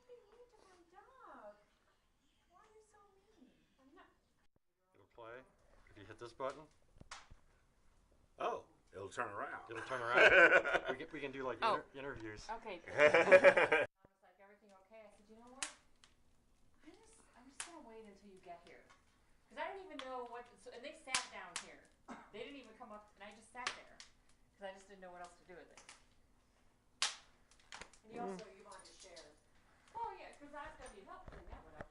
be mean to my dog. Why are you so mean? I'm not. It'll play. If you hit this button, Oh, it'll turn around. it'll turn around. we can do like Oh. interviews. Okay. I was like, everything okay? I said, you know what? I'm just gonna wait until you get here, because I didn't even know what. And they sat down here. They didn't even come up, and I just sat there, because I just didn't know what else to do with it. And you wanted to share. Oh yeah, because I was gonna be helpful in that one up.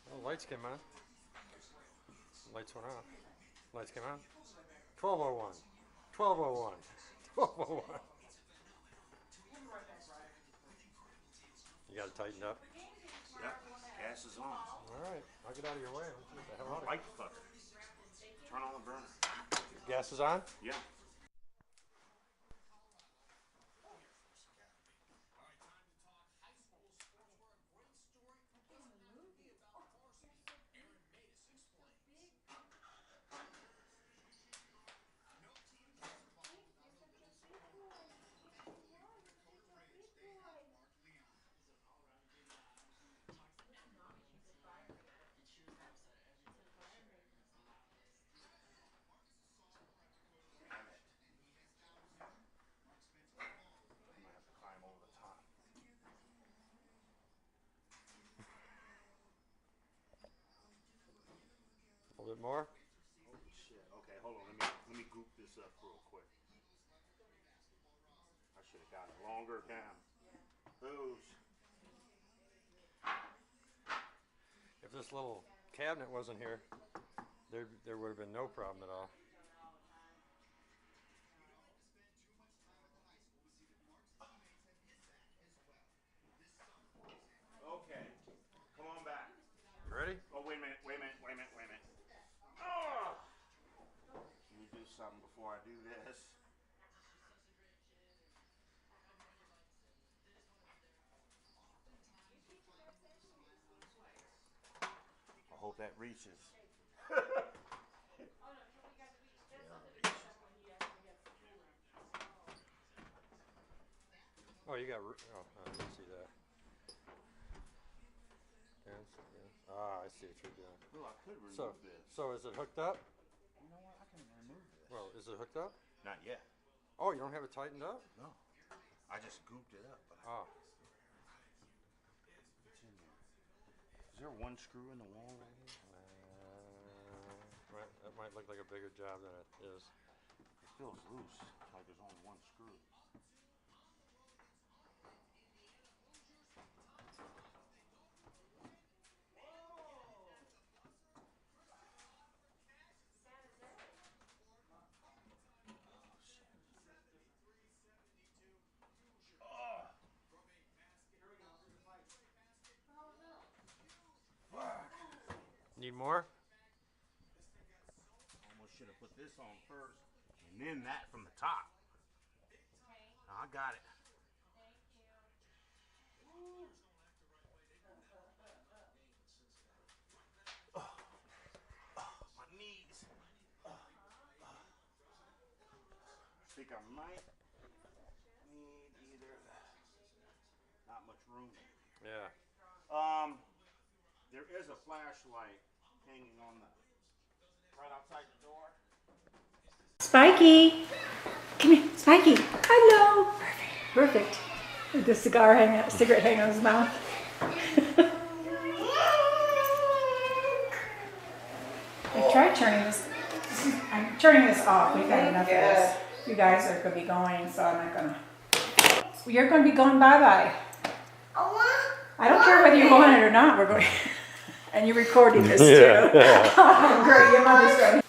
Oh, lights came on. Lights went off. Lights came on. 12:01. 12:01. 12:01. You got it tightened up. Yep. Gas is on. All right, I'll get out of your way. Let's get the hell out of Light the fucker. Turn on the burner. here. Gas is on. Yeah. A little bit more. Holy shit. Okay, hold on. Let me goop this up real quick. I should have got it longer. Damn. Booze. If this little cabinet wasn't here, there would have been no problem at all. Okay. Come on back. Ready? Oh, wait a minute. Oh! Let me do something before I do this. I hope that reaches. Oh, you got. Oh, I didn't see that. Yes. Ah, I see what you're doing. Well, I could remove this. So is it hooked up? You know what? I can remove this. Well, is it hooked up? Not yet. Oh, you don't have it tightened up? No. I just gooped it up. But Oh. it's in there. Is there one screw in the wall right here? That might look like a bigger job than it is. It feels loose, like there's only one screw. Need more? Almost should have put this on first, and then that from the top. I got it. My knees. I think I might need either. Not much room. Yeah. There is a flashlight hanging on the right outside the door. Spikey, come here, Spikey. Hello. Perfect. With the cigarette hanging on his mouth. I tried turning this. I'm turning this off. We've had enough of this. You guys are going to be going, so I'm not going to. You're going to be going bye-bye. I don't care whether you want it or not. We're going. And you're recording this too. Oh, great. Your mother's going.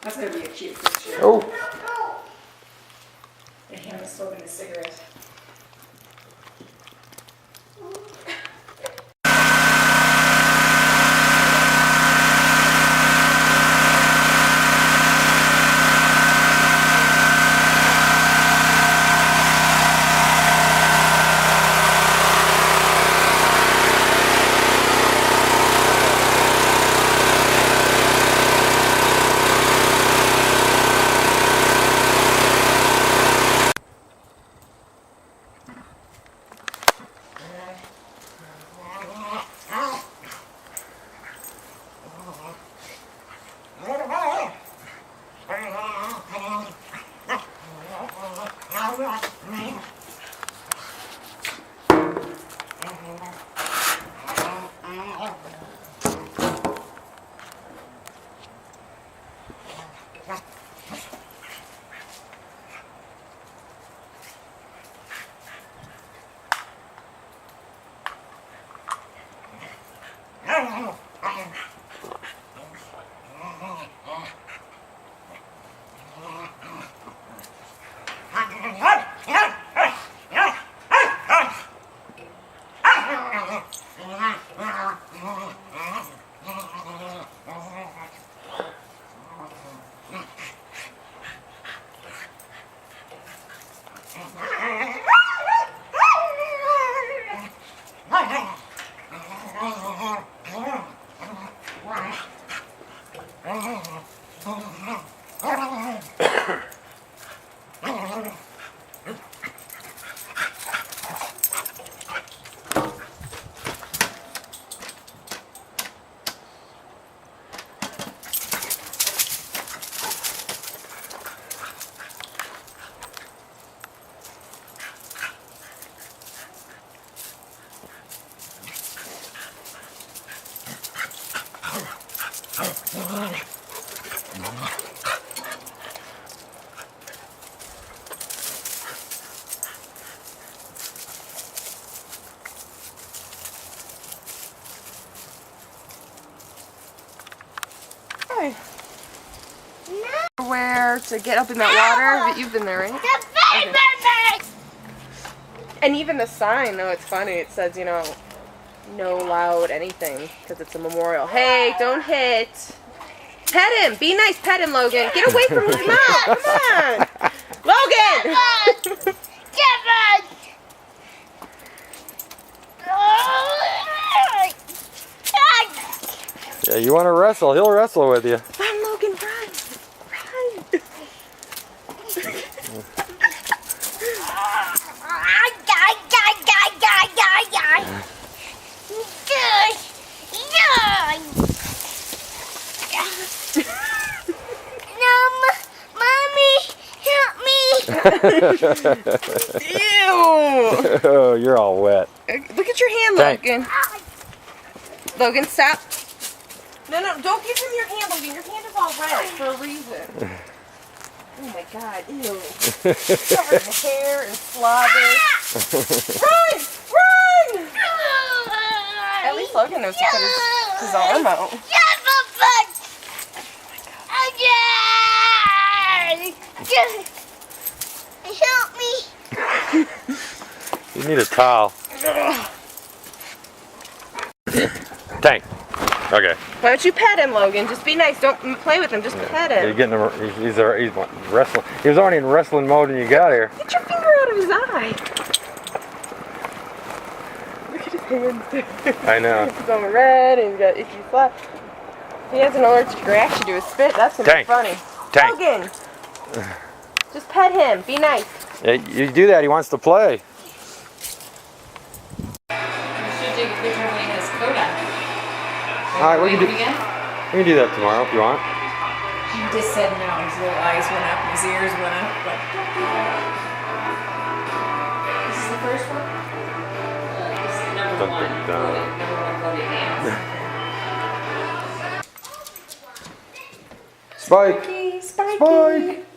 That's going to be a cute picture. Oh. And him smoking a cigarette. Where to get up in that water, but you've been there, right? Okay. And even the sign, though, it's funny. It says, you know, no loud anything because it's a memorial. Hey, don't hit. Pet him. Be nice. Pet him, Logan. Get away from his mouth. Come on. Logan! Yeah, you want to wrestle? He'll wrestle with you. Run, Logan, run. Run. Ew! Oh, you're all wet. Look at your hand, Thanks. Logan. Logan, stop. No, don't give him your hand, Logan. Your hand is all red for a reason. Oh my God, ew. Covered in hair and slobber. Run! Run! At least Logan knows to put his arm out. Help me! You need a towel. Tank. Okay. Why don't you pet him, Logan? Just be nice. Don't play with him. Just pet You're him. getting him. He's wrestling. He was already in wrestling mode when you got here. Get your finger out of his eye. Look at his hands. I know. He's going red and he's got itchy flat. He has an allergic reaction to his spit. That's gonna Tank. be funny. Tank. Logan! Just pet him. Be nice. Yeah, you do that. He wants to play. You should take a picture of his coat on. All right, we can do. Again? We can do that tomorrow if you want. He just said no. His little eyes went up, his ears went up. But This is the first one? This is number Dun, one. dun, dun. Number one voting dance. Spike. Spiky, Spiky. Spike.